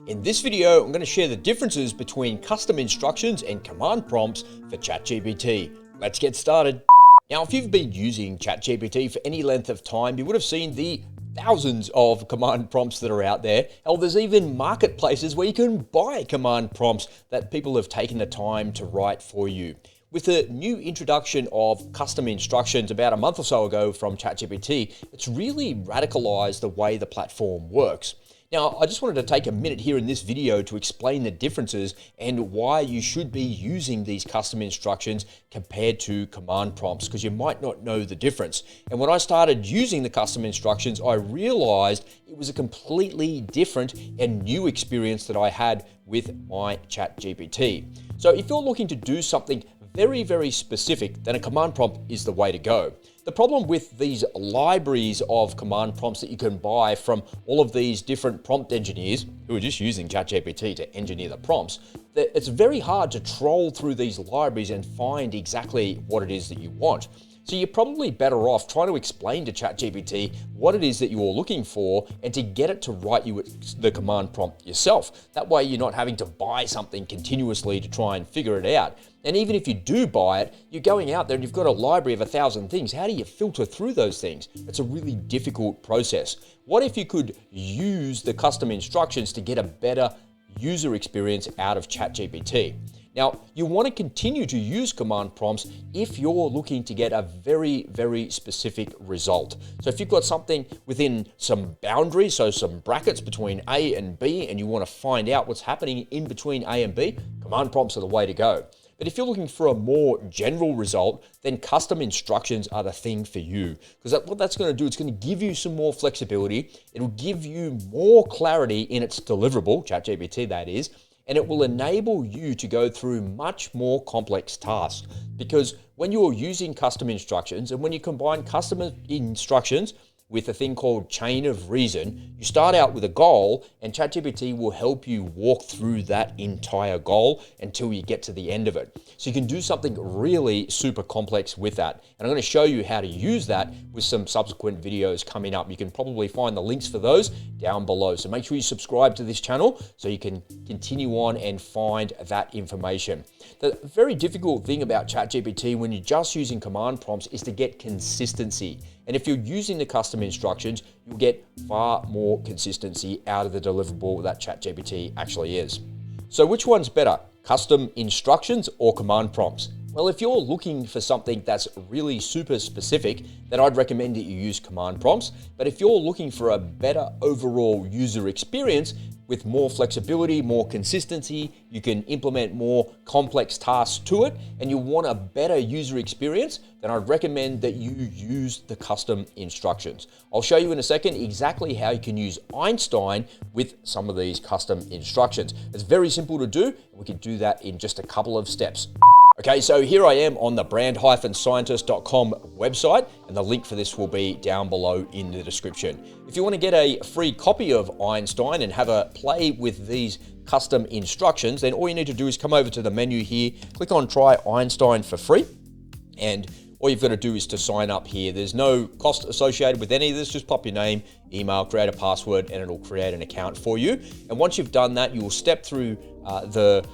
In this video, I'm going to share the differences between custom instructions and command prompts for ChatGPT. Let's get started. Now, if you've been using ChatGPT for any length of time, you would have seen the thousands of command prompts that are out there. Hell, there's even marketplaces where you can buy command prompts that people have taken the time to write for you. With the new introduction of custom instructions about a month or so ago from ChatGPT, it's really radicalized the way the platform works. Now, I just wanted to take a minute here in this video to explain the differences and why you should be using these custom instructions compared to command prompts, because you might not know the difference. And when I started using the custom instructions, I realized it was a completely different and new experience that I had with my ChatGPT. So if you're looking to do something very, very specific, then a command prompt is the way to go. The problem with these libraries of command prompts that you can buy from all of these different prompt engineers who are just using ChatGPT to engineer the prompts, that it's very hard to troll through these libraries and find exactly what it is that you want. So you're probably better off trying to explain to ChatGPT what it is that you're looking for and to get it to write you the command prompt yourself. That way you're not having to buy something continuously to try and figure it out. And even if you do buy it, you're going out there and you've got a library of 1,000 things. How do you filter through those things? It's a really difficult process. What if you could use the custom instructions to get a better user experience out of ChatGPT? Now, you want to continue to use command prompts if you're looking to get a very, very specific result. So if you've got something within some boundaries, so some brackets between A and B, and you want to find out what's happening in between A and B, command prompts are the way to go. But if you're looking for a more general result, then custom instructions are the thing for you. Because what that's going to do, it's going to give you some more flexibility. It'll give you more clarity in its deliverable, ChatGPT that is, and it will enable you to go through much more complex tasks. Because when you're using custom instructions and when you combine custom instructions with a thing called chain of reason, you start out with a goal and ChatGPT will help you walk through that entire goal until you get to the end of it. So you can do something really super complex with that. And I'm going to show you how to use that with some subsequent videos coming up. You can probably find the links for those down below. So make sure you subscribe to this channel so you can continue on and find that information. The very difficult thing about ChatGPT when you're just using command prompts is to get consistency. And if you're using the custom instructions, you'll get far more consistency out of the deliverable that ChatGPT actually is. So which one's better, custom instructions or command prompts? Well, if you're looking for something that's really super specific, then I'd recommend that you use command prompts. But if you're looking for a better overall user experience with more flexibility, more consistency, you can implement more complex tasks to it, and you want a better user experience, then I'd recommend that you use the custom instructions. I'll show you in a second exactly how you can use Einstein with some of these custom instructions. It's very simple to do, and we can do that in just a couple of steps. Okay, so here I am on the brand-scientist.com website, and the link for this will be down below in the description. If you want to get a free copy of Einstein and have a play with these custom instructions, then all you need to do is come over to the menu here, click on Try Einstein for free, and all you've got to do is to sign up here. There's no cost associated with any of this. Just pop your name, email, create a password, and it'll create an account for you. And once you've done that, you will step through the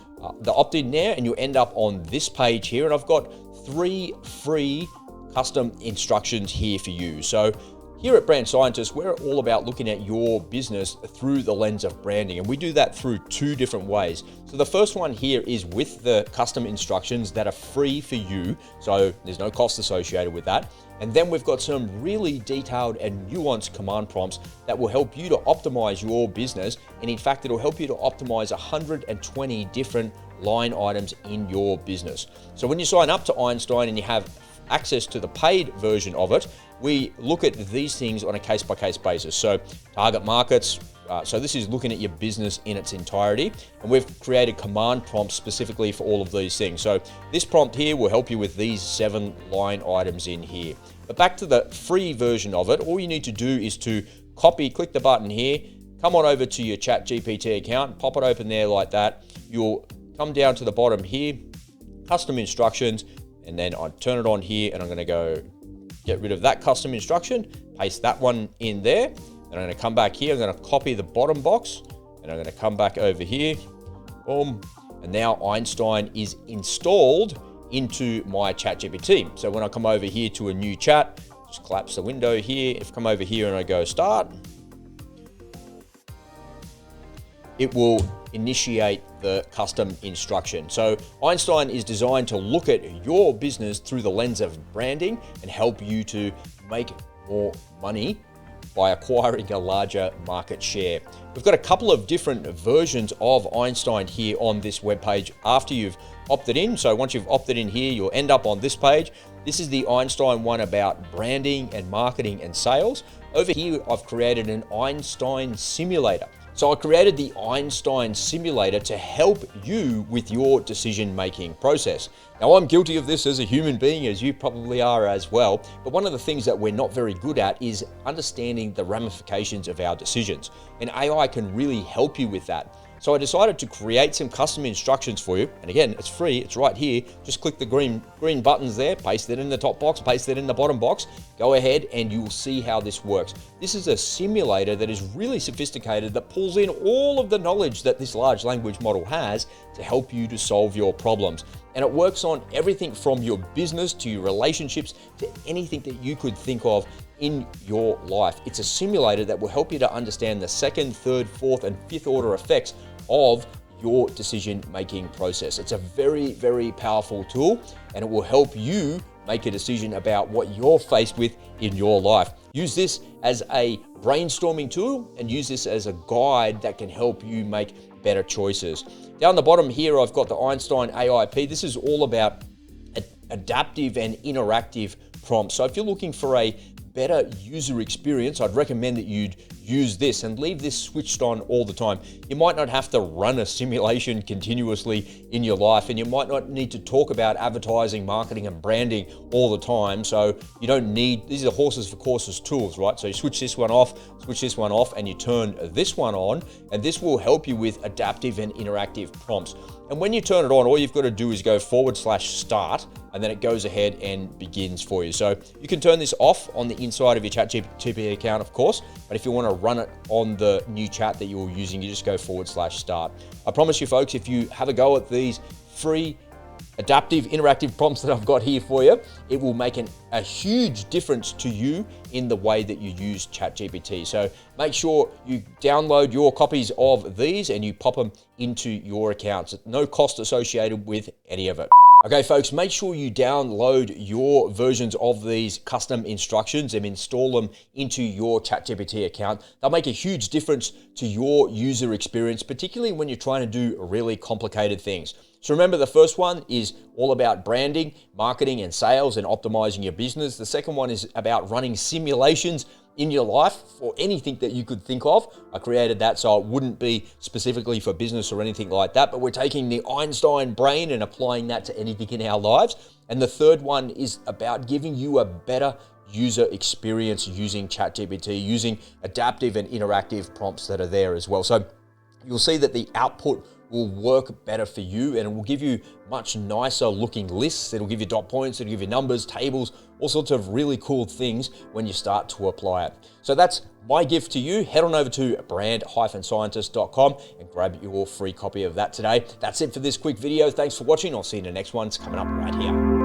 opt-in there, and you'll end up on this page here. And I've got 3 free custom instructions here for you. So here at Brand Scientist, we're all about looking at your business through the lens of branding, and we do that through 2 different ways. So the first one here is with the custom instructions that are free for you, so there's no cost associated with that. And then we've got some really detailed and nuanced command prompts that will help you to optimize your business, and in fact, it'll help you to optimize 120 different line items in your business. So when you sign up to Einstein and you have access to the paid version of it, we look at these things on a case-by-case basis. So target markets, so this is looking at your business in its entirety, and we've created command prompts specifically for all of these things. So this prompt here will help you with these 7 line items in here. But back to the free version of it, all you need to do is to click the button here, come on over to your ChatGPT account, pop it open there like that. You'll come down to the bottom here, custom instructions, and then I turn it on here, and I'm going to go get rid of that custom instruction, paste that one in there. And I'm going to come back here, I'm going to copy the bottom box, and And I'm going to come back over here, boom, and now Einstein is installed into my ChatGPT. So when I come over here to a new chat, just collapse the window here. If I come over here and I go start, it will initiate the custom instruction. So Einstein is designed to look at your business through the lens of branding and help you to make more money by acquiring a larger market share. We've got a couple of different versions of Einstein here on this webpage after you've opted in. So once you've opted in here, you'll end up on this page. This is the Einstein one about branding and marketing and sales. Over here, I've created an Einstein simulator. So I created the Einstein simulator to help you with your decision-making process. Now, I'm guilty of this as a human being, as you probably are as well. But one of the things that we're not very good at is understanding the ramifications of our decisions. And AI can really help you with that. So I decided to create some custom instructions for you. And again, it's free, it's right here. Just click the green buttons there, paste it in the top box, paste it in the bottom box. Go ahead and you will see how this works. This is a simulator that is really sophisticated, that pulls in all of the knowledge that this large language model has to help you to solve your problems. And it works on everything from your business to your relationships to anything that you could think of in your life. It's a simulator that will help you to understand the second, third, fourth, and fifth order effects of your decision-making process. It's a very, very powerful tool, and it will help you make a decision about what you're faced with in your life. Use this as a brainstorming tool and use this as a guide that can help you make better choices. Down the bottom here, I've got the Einstein AIP. This is all about adaptive and interactive prompts. So if you're looking for a better user experience, I'd recommend that you'd use this and leave this switched on all the time. You might not have to run a simulation continuously in your life, and you might not need to talk about advertising, marketing, and branding all the time. So you don't need, these are horses for courses tools, right? So you switch this one off, and you turn this one on, and this will help you with adaptive and interactive prompts. And when you turn it on, all you've got to do is go /start, and then it goes ahead and begins for you. So you can turn this off on the inside of your ChatGPT account, of course, but if you want to run it on the new chat that you're using, you just go /start. I promise you folks, if you have a go at these free adaptive interactive prompts that I've got here for you, it will make a huge difference to you in the way that you use ChatGPT. So make sure you download your copies of these and you pop them into your accounts. No cost associated with any of it. Okay, folks, make sure you download your versions of these custom instructions and install them into your ChatGPT account. They'll make a huge difference to your user experience, particularly when you're trying to do really complicated things. So remember, the first one is all about branding, marketing, and sales and optimizing your business. The second one is about running simulations in your life for anything that you could think of. I created that so it wouldn't be specifically for business or anything like that, but we're taking the Einstein brain and applying that to anything in our lives. And the third one is about giving you a better user experience using ChatGPT, using adaptive and interactive prompts that are there as well. So you'll see that the output will work better for you, and it will give you much nicer looking lists. It'll give you dot points, it'll give you numbers, tables, all sorts of really cool things when you start to apply it. So that's my gift to you. Head on over to brand-scientist.com and grab your free copy of that today. That's it for this quick video. Thanks for watching. I'll see you in the next one. It's coming up right here.